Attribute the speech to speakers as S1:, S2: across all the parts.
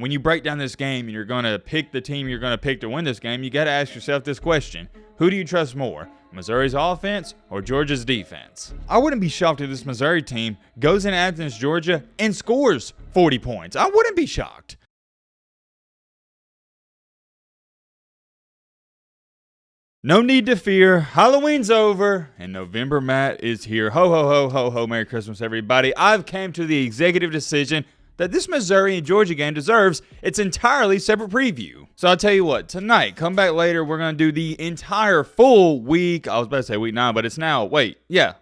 S1: when you break down this game and you're going to pick the team you're going to pick to win this game, you got to ask yourself this question. Who do you trust more, Missouri's offense or Georgia's defense? I wouldn't be shocked if this Missouri team goes in Athens, Georgia, and scores 40 points. I wouldn't be shocked. No need to fear. Halloween's over, and November Matt is here. Ho, ho, ho, ho, ho. Merry Christmas, everybody. I've came to the executive decision that this Missouri and Georgia game deserves its entirely separate preview. So I'll tell you what, tonight, come back later, we're going to do the entire full week. I was about to say week 9, but it's now, week 10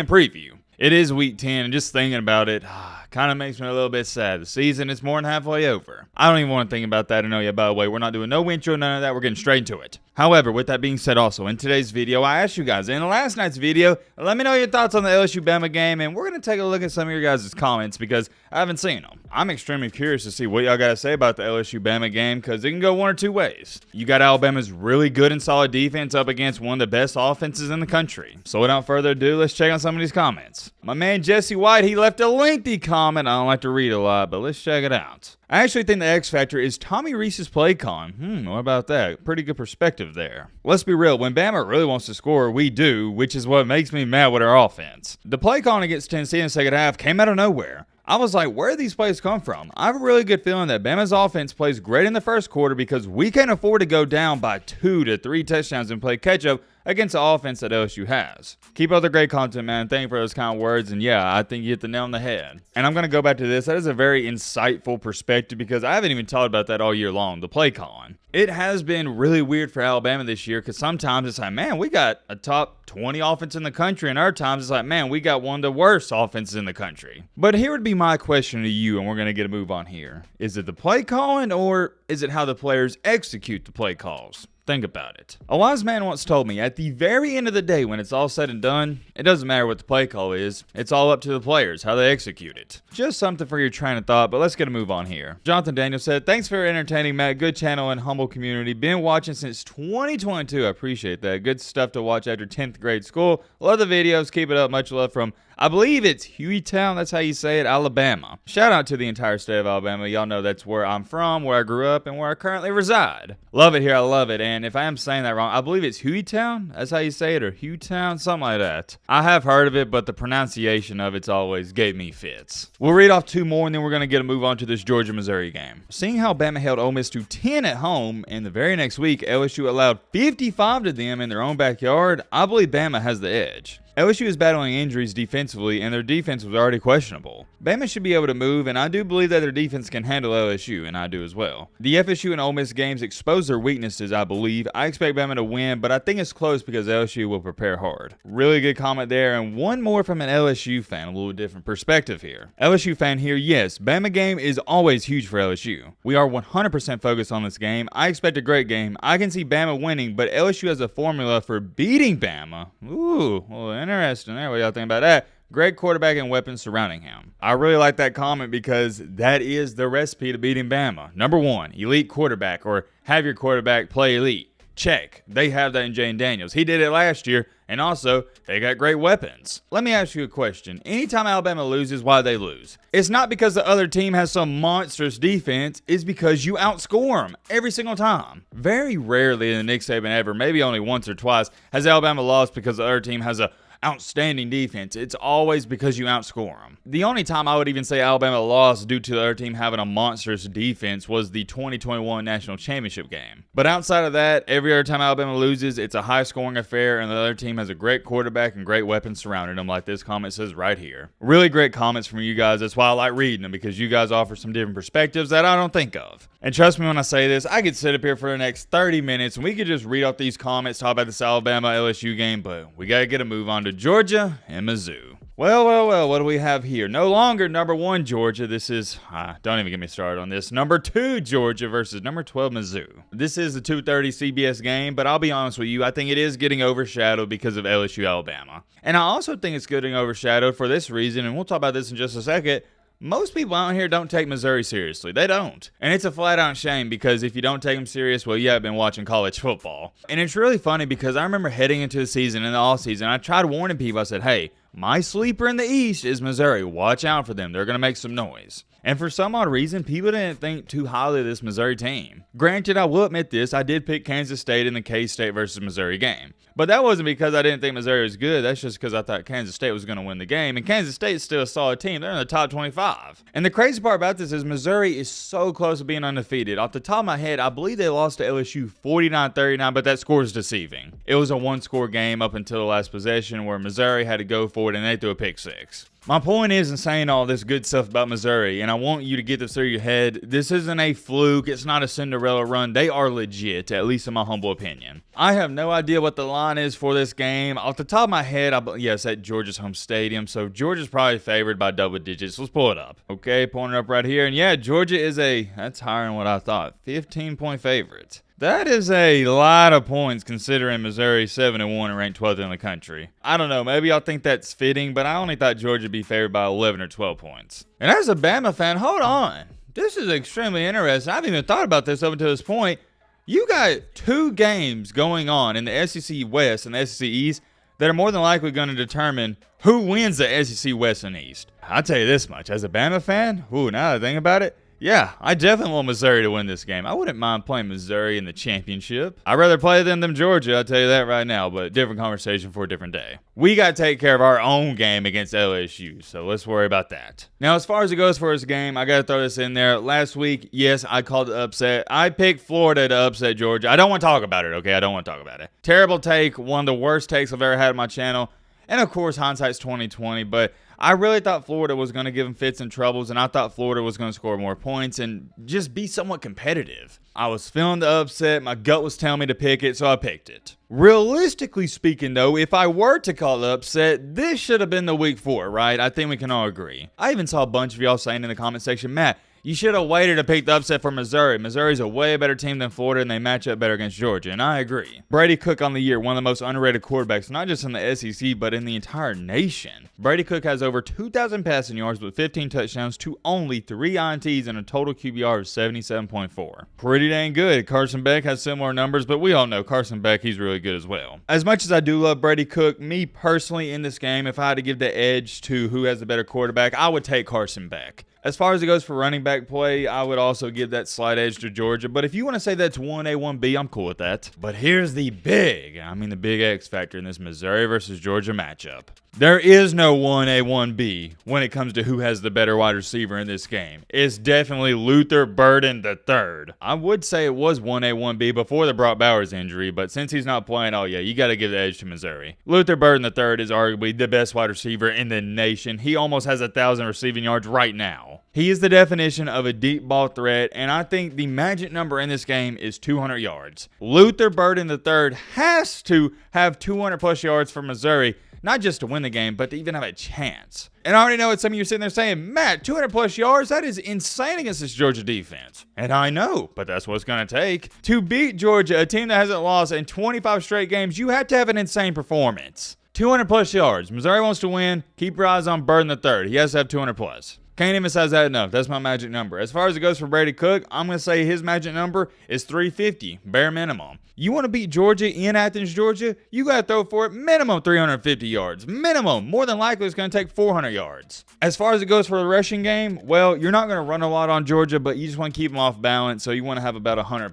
S1: preview. It is week 10, and just thinking about it, kind of makes me a little bit sad. The season is more than halfway over. I don't even want to think about that. I know, yeah, by the way, we're not doing no intro, none of that. We're getting straight into it. However, with that being said, also, in today's video, I asked you guys, in last night's video, let me know your thoughts on the LSU-Bama game, and we're going to take a look at some of your guys' comments because I haven't seen them. I'm extremely curious to see what y'all got to say about the LSU-Bama game because it can go one or two ways. You got Alabama's really good and solid defense up against one of the best offenses in the country. So without further ado, let's check out some of these comments. My man Jesse White, he left a lengthy comment. I don't like to read a lot, but let's check it out. I actually think the X factor is Tommy Rees's play con. What about that? Pretty good perspective there. Let's be real, when Bama really wants to score, we do, which is what makes me mad with our offense. The play con against Tennessee in the second half came out of nowhere. I was like, where do these plays come from? I have a really good feeling that Bama's offense plays great in the first quarter because we can't afford to go down by 2 to 3 touchdowns and play catch up against the offense that LSU has. Keep up the great content, man. Thank you for those kind of words. And yeah, I think you hit the nail on the head. And I'm going to go back to this. That is a very insightful perspective because I haven't even talked about that all year long, the play con. It has been really weird for Alabama this year because sometimes it's like, man, we got a top 20 offense in the country. And other times it's like, man, we got one of the worst offenses in the country. But here would be my question to you, and we're going to get a move on here. Is it the play calling or is it how the players execute the play calls? Think about it. A wise man once told me, at the very end of the day, when it's all said and done, it doesn't matter what the play call is. It's all up to the players, how they execute it. Just something for your train of thought, but let's get a move on here. Jonathan Daniel said, thanks for entertaining, Matt. Good channel and humble community. Been watching since 2022. I appreciate that. Good stuff to watch after 10th grade school. Love the videos. Keep it up. Much love from, I believe it's Hueytown, that's how you say it, Alabama. Shout out to the entire state of Alabama. Y'all know that's where I'm from, where I grew up, and where I currently reside. Love it here, I love it. And if I am saying that wrong, I believe it's Hueytown, that's how you say it, or Hueytown, something like that. I have heard of it, but the pronunciation of it's always gave me fits. We'll read off 2 more, and then we're going to get a move on to this Georgia-Missouri game. Seeing how Bama held Ole Miss to 10 at home, and the very next week, LSU allowed 55 to them in their own backyard, I believe Bama has the edge. LSU is battling injuries defensively, and their defense was already questionable. Bama should be able to move, and I do believe that their defense can handle LSU, and I do as well. The FSU and Ole Miss games expose their weaknesses, I believe. I expect Bama to win, but I think it's close because LSU will prepare hard. Really good comment there, and one more from an LSU fan, a little different perspective here. LSU fan here, yes, Bama game is always huge for LSU. We are 100% focused on this game. I expect a great game. I can see Bama winning, but LSU has a formula for beating Bama. Ooh, well, interesting there. What y'all think about that? Great quarterback and weapons surrounding him. I really like that comment because that is the recipe to beating Bama. Number 1, elite quarterback, or have your quarterback play elite. Check. They have that in Jane Daniels. He did it last year, and also, they got great weapons. Let me ask you a question. Anytime Alabama loses, why do they lose? It's not because the other team has some monstrous defense. It's because you outscore them every single time. Very rarely in the Nick Saban ever, maybe only once or twice, has Alabama lost because the other team has a outstanding defense. It's always because you outscore them. The only time I would even say Alabama lost due to the other team having a monstrous defense was the 2021 National Championship game. But outside of that, every other time Alabama loses, it's a high-scoring affair, and the other team has a great quarterback and great weapons surrounding them, like this comment says right here. Really great comments from you guys. That's why I like reading them, because you guys offer some different perspectives that I don't think of. And trust me when I say this, I could sit up here for the next 30 minutes, and we could just read off these comments, talk about this Alabama-LSU game, but we got to get a move on to Georgia and Mizzou. Well, what do we have here? No longer number 1 Georgia. This is, don't even get me started on this. Number 2 Georgia versus number 12 Mizzou. This is the 2:30 CBS game, but I'll be honest with you, I think it is getting overshadowed because of LSU Alabama. And I also think it's getting overshadowed for this reason, and we'll talk about this in just a second. Most people out here don't take Missouri seriously. They don't. And it's a flat-out shame because if you don't take them serious, well, you have been watching college football. And it's really funny because I remember heading into the season, in the offseason, I tried warning people. I said, hey, My sleeper in the East is Missouri. Watch out for them. They're going to make some noise. And for some odd reason, people didn't think too highly of this Missouri team. Granted, I will admit this, I did pick Kansas State in the K-State versus Missouri game. But that wasn't because I didn't think Missouri was good. That's just because I thought Kansas State was going to win the game. And Kansas State's still a solid team. They're in the top 25. And the crazy part about this is Missouri is so close to being undefeated. Off the top of my head, I believe they lost to LSU 49-39, but that score is deceiving. It was a one-score game up until the last possession where Missouri had to go for it and they threw a pick six. My point is in saying all this good stuff about Missouri, and I want you to get this through your head, this isn't a fluke, it's not a Cinderella run, they are legit, at least in my humble opinion. I have no idea what the line is for this game. Off the top of my head, yes, at Georgia's home stadium, so Georgia's probably favored by double digits. Let's pull it up. Okay, pulling it up right here, and yeah, Georgia is that's higher than what I thought, 15-point favorite. That is a lot of points considering Missouri 7-1 and ranked 12th in the country. I don't know, maybe y'all think that's fitting, but I only thought Georgia would be favored by 11 or 12 points. And as a Bama fan, hold on. This is extremely interesting. I haven't even thought about this up until this point. You got two games going on in the SEC West and the SEC East that are more than likely going to determine who wins the SEC West and East. I'll tell you this much, as a Bama fan, now that I think about it, yeah, I definitely want Missouri to win this game. I wouldn't mind playing Missouri in the championship. I'd rather play them than Georgia, I'll tell you that right now, but different conversation for a different day. We got to take care of our own game against LSU, so let's worry about that. Now, as far as it goes for this game, I got to throw this in there. Last week, yes, I called the upset. I picked Florida to upset Georgia. I don't want to talk about it, okay? I don't want to talk about it. Terrible take, one of the worst takes I've ever had on my channel. And of course, hindsight's 20/20, but I really thought Florida was going to give them fits and troubles, and I thought Florida was going to score more points and just be somewhat competitive. I was feeling the upset. My gut was telling me to pick it, so I picked it. Realistically speaking, though, if I were to call the upset, this should have been the week 4, right? I think we can all agree. I even saw a bunch of y'all saying in the comment section, Matt, you should have waited to pick the upset for Missouri. Missouri's a way better team than Florida, and they match up better against Georgia, and I agree. Brady Cook on the year, one of the most underrated quarterbacks, not just in the SEC, but in the entire nation. Brady Cook has over 2,000 passing yards with 15 touchdowns to only 3 INTs and a total QBR of 77.4. Pretty dang good. Carson Beck has similar numbers, but we all know Carson Beck, he's really good as well. As much as I do love Brady Cook, me personally in this game, if I had to give the edge to who has the better quarterback, I would take Carson Beck. As far as it goes for running back play, I would also give that slight edge to Georgia. But if you want to say that's 1A, 1B, I'm cool with that. But here's the big X factor in this Missouri versus Georgia matchup. There is no 1A, 1B when it comes to who has the better wide receiver in this game. It's definitely Luther Burden III. I would say it was 1A, 1B before the Brock Bowers injury, but since he's not playing, oh yeah, you got to give the edge to Missouri. Luther Burden III is arguably the best wide receiver in the nation. He almost has 1,000 receiving yards right now. He is the definition of a deep ball threat, and I think the magic number in this game is 200 yards. Luther Burden III has to have 200 plus yards for Missouri, not just to win the game, but to even have a chance. And I already know what some of you are sitting there saying, Matt, 200 plus yards, that is insane against this Georgia defense. And I know, but that's what it's going to take. To beat Georgia, a team that hasn't lost in 25 straight games, you have to have an insane performance. 200 plus yards. Missouri wants to win. Keep your eyes on Burden III. He has to have 200 plus. Can't emphasize that enough. That's my magic number. As far as it goes for Brady Cook, I'm going to say his magic number is 350, bare minimum. You want to beat Georgia in Athens, Georgia? You got to throw for it minimum 350 yards. Minimum. More than likely, it's going to take 400 yards. As far as it goes for the rushing game, well, you're not going to run a lot on Georgia, but you just want to keep them off balance, so you want to have about 100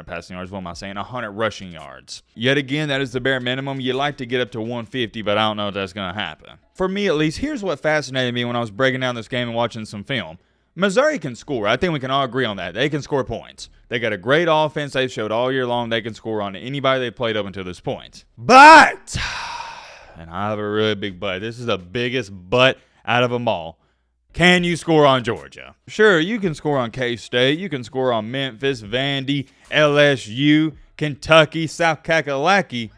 S1: passing yards, what am I saying? 100 rushing yards. Yet again, that is the bare minimum. You'd like to get up to 150, but I don't know if that's going to happen. For me, at least, here's what fascinated me when I was breaking down this game and watching some film. Missouri can score. I think we can all agree on that. They can score points. They got a great offense. They've showed all year long they can score on anybody they've played up until this point. But, and I have a really big but. This is the biggest but out of them all. Can you score on Georgia? Sure, you can score on K-State. You can score on Memphis, Vandy, LSU, Kentucky, South Kakalaki.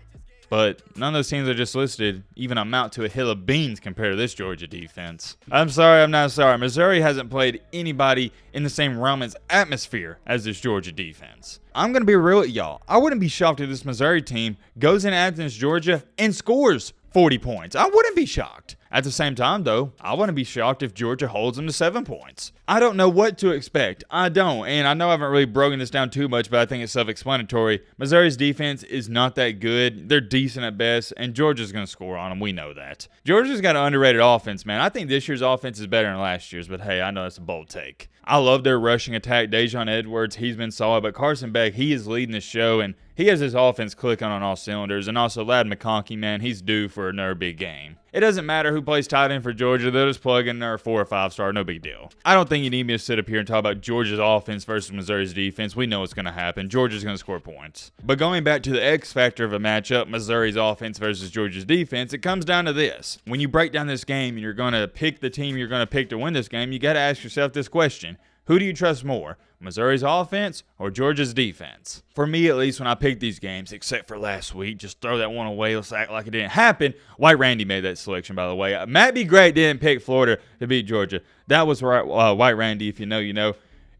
S1: But none of those teams I just listed even amount to a hill of beans compared to this Georgia defense. I'm sorry, I'm not sorry. Missouri hasn't played anybody in the same realm as atmosphere as this Georgia defense. I'm going to be real with y'all. I wouldn't be shocked if this Missouri team goes in Athens, Georgia, and scores 40 points. I wouldn't be shocked. At the same time, though, I wouldn't be shocked if Georgia holds them to 7 points. I don't know what to expect. I don't. And I know I haven't really broken this down too much, but I think it's self-explanatory. Missouri's defense is not that good. They're decent at best, and Georgia's going to score on them. We know that. Georgia's got an underrated offense, man. I think this year's offense is better than last year's, but hey, I know that's a bold take. I love their rushing attack. Dejon Edwards, he's been solid, but Carson Beck, he is leading the show, and he has his offense clicking on all cylinders. And also, Ladd McConkey, man, he's due for another big game. It doesn't matter who plays tight end for Georgia. They'll just plug in their 4 or 5 star. No big deal. I don't think you need me to sit up here and talk about Georgia's offense versus Missouri's defense. We know what's going to happen. Georgia's going to score points. But going back to the X factor of a matchup, Missouri's offense versus Georgia's defense, it comes down to this. When you break down this game and you're going to pick the team you're going to pick to win this game, you got to ask yourself this question. Who do you trust more, Missouri's offense or Georgia's defense? For me, at least, when I pick these games, except for last week, just throw that one away. Let's act like it didn't happen. White Randy made that selection, by the way. MattBeGreat didn't pick Florida to beat Georgia. That was right, White Randy. If you know, you know.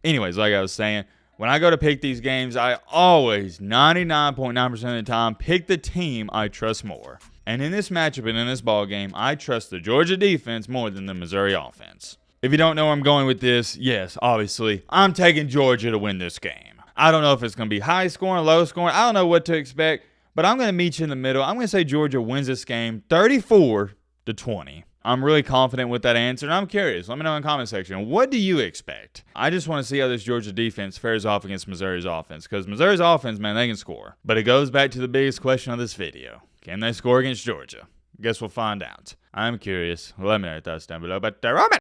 S1: Anyways, like I was saying, when I go to pick these games, I always, 99.9% of the time, pick the team I trust more. And in this matchup and in this ball game, I trust the Georgia defense more than the Missouri offense. If you don't know where I'm going with this, yes, obviously, I'm taking Georgia to win this game. I don't know if it's going to be high scoring, low scoring. I don't know what to expect, but I'm going to meet you in the middle. I'm going to say Georgia wins this game 34-20. I'm really confident with that answer, and I'm curious. Let me know in the comment section. What do you expect? I just want to see how this Georgia defense fares off against Missouri's offense, because Missouri's offense, man, they can score. But it goes back to the biggest question of this video. Can they score against Georgia? Guess we'll find out. I'm curious. Let me know your thoughts down below. But